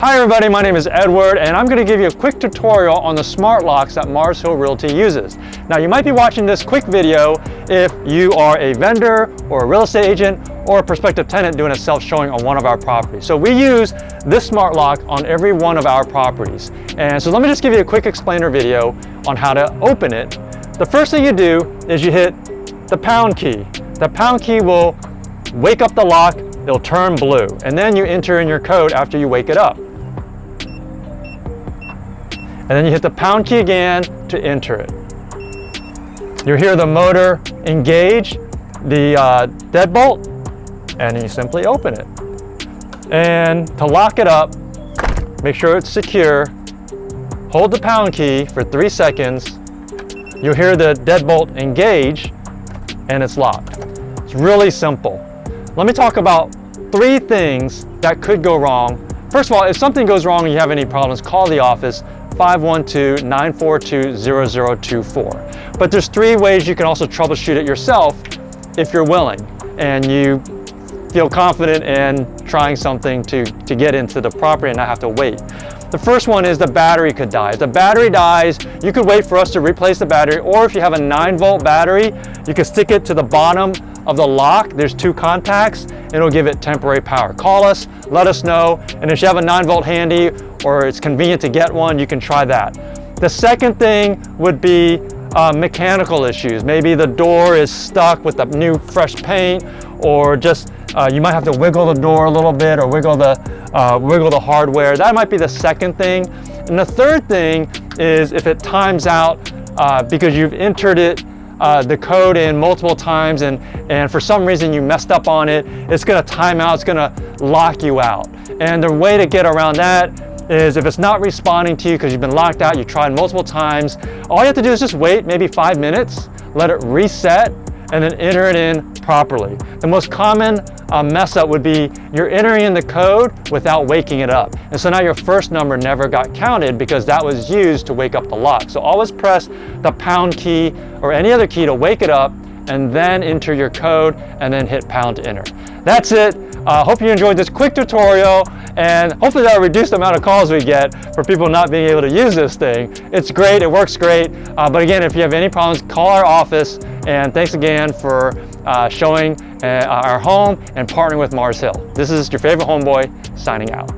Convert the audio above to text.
Hi everybody, my name is Edward and I'm going to give you a quick tutorial on the smart locks that Mars Hill Realty uses. Now you might be watching this quick video if you are a vendor or a real estate agent or a prospective tenant doing a self-showing on one of our properties. So we use this smart lock on every one of our properties. And so let me just give you a quick explainer video on how to open it. The first thing you do is you hit the pound key. The pound key will wake up the lock, it'll turn blue, and then you enter in your code after you wake it up. And then you hit the pound key again to enter it. You hear the motor engage, the deadbolt, and you simply open it. And to lock it up, make sure it's secure, hold the pound key for 3 seconds, you'll hear the deadbolt engage, and it's locked. It's really simple. Let me talk about 3 things that could go wrong. First of all, if something goes wrong and you have any problems, call the office, 512-942-0024. But there's 3 ways you can also troubleshoot it yourself if you're willing and you feel confident in trying something to get into the property and not have to wait. The first one is the battery could die. If the battery dies, you could wait for us to replace the battery, or if you have a 9-volt battery, you can stick it to the bottom of the lock. There's 2 contacts, and it'll give it temporary power. Call us, let us know, and if you have a 9-volt handy or it's convenient to get one, you can try that. The second thing would be mechanical issues. Maybe the door is stuck with the new fresh paint, or just you might have to wiggle the door a little bit or wiggle the hardware. That might be the second thing. And the third thing is if it times out because you've entered it the code in multiple times and for some reason you messed up on it, it's going to time out, it's going to lock you out. And the way to get around that is if it's not responding to you because you've been locked out, you tried multiple times, all you have to do is just wait maybe 5 minutes, let it reset, and then enter it in properly. The most common mess up would be you're entering in the code without waking it up. And so now your first number never got counted because that was used to wake up the lock. So always press the pound key or any other key to wake it up and then enter your code and then hit pound to enter. That's it. Hope you enjoyed this quick tutorial, and hopefully that'll reduce the amount of calls we get for people not being able to use this thing. It's great, it works great, but again, if you have any problems, call our office, and thanks again for showing our home and partnering with Mars Hill. This is your favorite homeboy signing out.